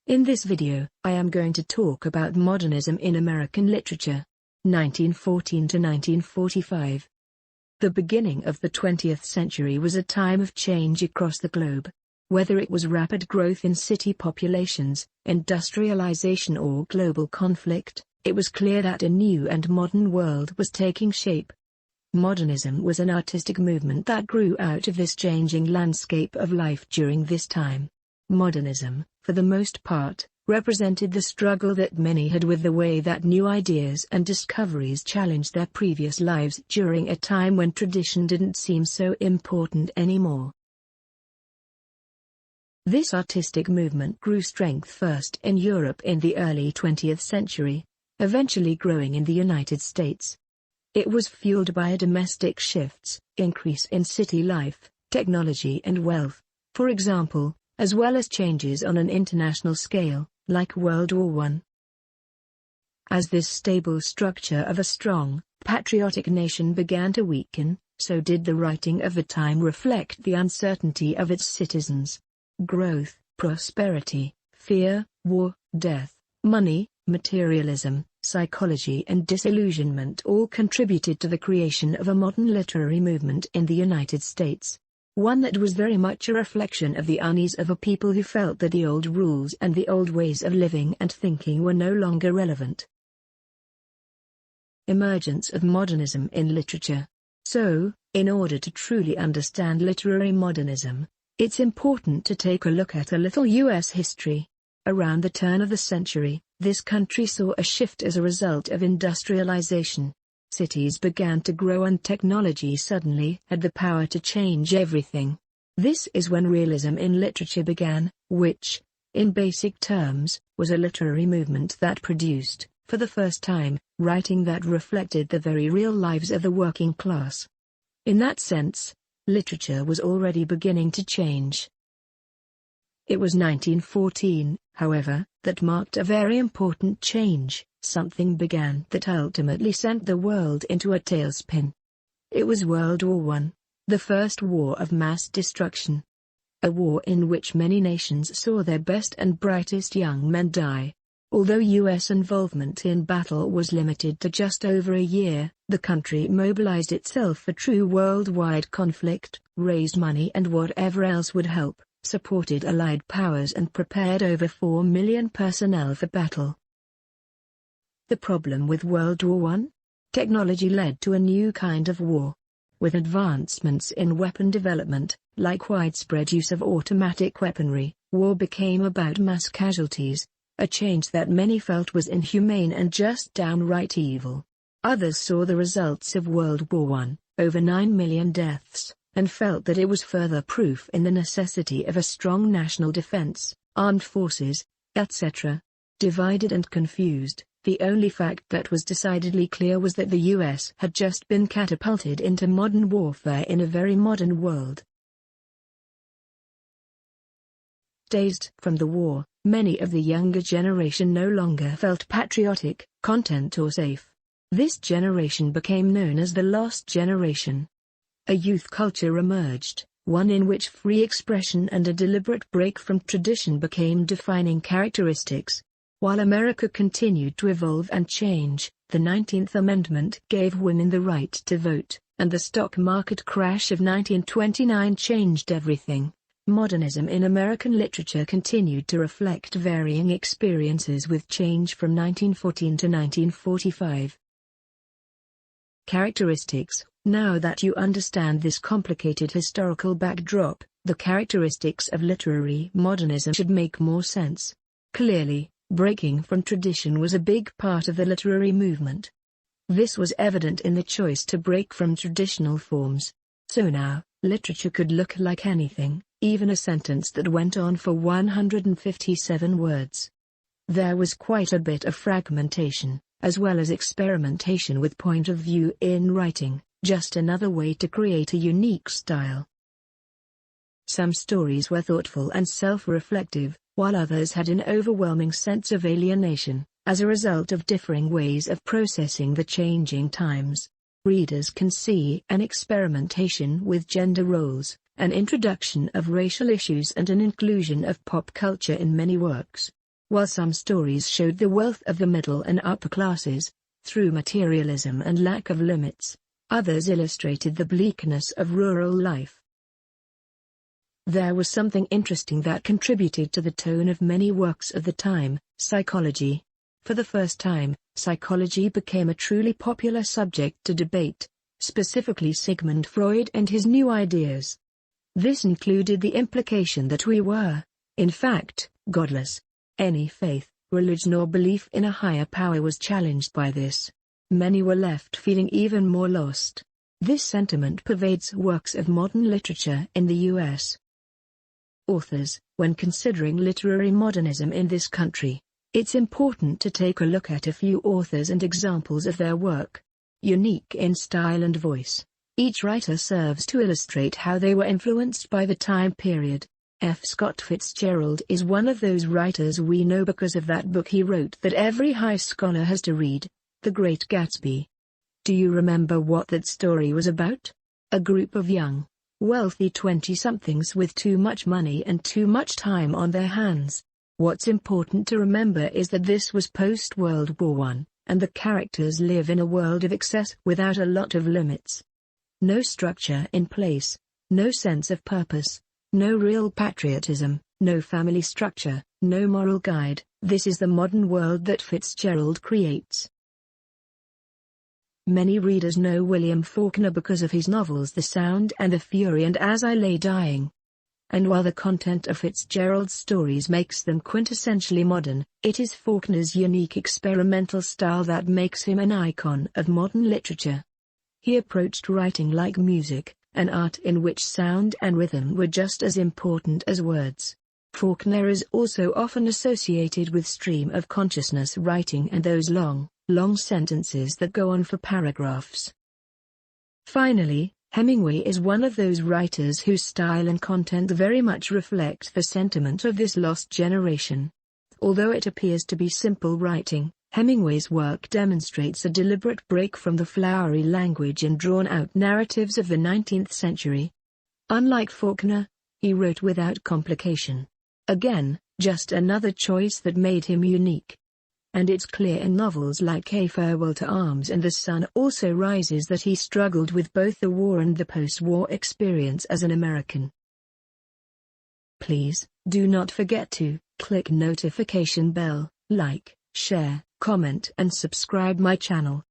In this video, I am going to talk about modernism in American literature, 1914 to 1945. The beginning of the 20th century was a time of change across the globe. Whether it was rapid growth in city populations, industrialization or global conflict, it was clear that a new and modern world was taking shape. Modernism was an artistic movement that grew out of this changing landscape of life during this time. Modernism, for the most part, represented the struggle that many had with the way that new ideas and discoveries challenged their previous lives during a time when tradition didn't seem so important anymore. This artistic movement grew strength first in Europe in the early 20th century, eventually growing in the United States. It was fueled by domestic shifts, increase in city life, technology and wealth, for example, as well as changes on an international scale, like World War I. As this stable structure of a strong, patriotic nation began to weaken, so did the writing of the time reflect the uncertainty of its citizens. Growth, prosperity, fear, war, death, money, materialism, psychology and disillusionment all contributed to the creation of a modern literary movement in the United States. One that was very much a reflection of the unease of a people who felt that the old rules and the old ways of living and thinking were no longer relevant. Emergence of modernism in literature. So, in order to truly understand literary modernism, it's important to take a look at a little U.S. history. Around the turn of the century, this country saw a shift as a result of industrialization. Cities began to grow and technology suddenly had the power to change everything. This is when realism in literature began, which, in basic terms, was a literary movement that produced, for the first time, writing that reflected the very real lives of the working class. In that sense, literature was already beginning to change. It was 1914, however, that marked a very important change. Something began that ultimately sent the world into a tailspin. It was World War I, the first war of mass destruction. A war in which many nations saw their best and brightest young men die. Although U.S. involvement in battle was limited to just over a year, the country mobilized itself for true worldwide conflict, raised money and whatever else would help, supported Allied powers and prepared over 4 million personnel for battle. The problem with World War I? Technology led to a new kind of war. With advancements in weapon development, like widespread use of automatic weaponry, war became about mass casualties, a change that many felt was inhumane and just downright evil. Others saw the results of World War I, over 9 million deaths, and felt that it was further proof in the necessity of a strong national defense, armed forces, etc. Divided and confused, the only fact that was decidedly clear was that the U.S. had just been catapulted into modern warfare in a very modern world. Dazed from the war, many of the younger generation no longer felt patriotic, content or safe. This generation became known as the lost generation. A youth culture emerged, one in which free expression and a deliberate break from tradition became defining characteristics. While America continued to evolve and change, the 19th Amendment gave women the right to vote, and the stock market crash of 1929 changed everything. Modernism in American literature continued to reflect varying experiences with change from 1914 to 1945. Characteristics. Now that you understand this complicated historical backdrop, the characteristics of literary modernism should make more sense. Clearly, breaking from tradition was a big part of the literary movement. This was evident in the choice to break from traditional forms. So now, literature could look like anything, even a sentence that went on for 157 words. There was quite a bit of fragmentation, as well as experimentation with point of view in writing, just another way to create a unique style. Some stories were thoughtful and self-reflective, while others had an overwhelming sense of alienation, as a result of differing ways of processing the changing times. Readers can see an experimentation with gender roles, an introduction of racial issues and an inclusion of pop culture in many works. While some stories showed the wealth of the middle and upper classes, through materialism and lack of limits, others illustrated the bleakness of rural life. There was something interesting that contributed to the tone of many works of the time: psychology. For the first time, psychology became a truly popular subject to debate, specifically Sigmund Freud and his new ideas. This included the implication that we were, in fact, godless. Any faith, religion or belief in a higher power was challenged by this. Many were left feeling even more lost. This sentiment pervades works of modern literature in the U.S. Authors. When considering literary modernism in this country, it's important to take a look at a few authors and examples of their work. Unique in style and voice, each writer serves to illustrate how they were influenced by the time period. F. Scott Fitzgerald is one of those writers we know because of that book he wrote that every high scholar has to read, The Great Gatsby. Do you remember what that story was about? A group of young, wealthy 20-somethings with too much money and too much time on their hands. What's important to remember is that this was post-World War I, and the characters live in a world of excess without a lot of limits. No structure in place, no sense of purpose, no real patriotism, no family structure, no moral guide. This is the modern world that Fitzgerald creates. Many readers know William Faulkner because of his novels The Sound and the Fury and As I Lay Dying. And while the content of Fitzgerald's stories makes them quintessentially modern, it is Faulkner's unique experimental style that makes him an icon of modern literature. He approached writing like music, an art in which sound and rhythm were just as important as words. Faulkner is also often associated with stream of consciousness writing and those long sentences that go on for paragraphs. Finally, Hemingway is one of those writers whose style and content very much reflect the sentiment of this lost generation. Although it appears to be simple writing, Hemingway's work demonstrates a deliberate break from the flowery language and drawn-out narratives of the 19th century. Unlike Faulkner, he wrote without complication. Again, just another choice that made him unique. And it's clear in novels like A Farewell to Arms and The Sun Also Rises that he struggled with both the war and the post-war experience as an American. Please, do not forget to click notification bell, like, share, comment and subscribe my channel.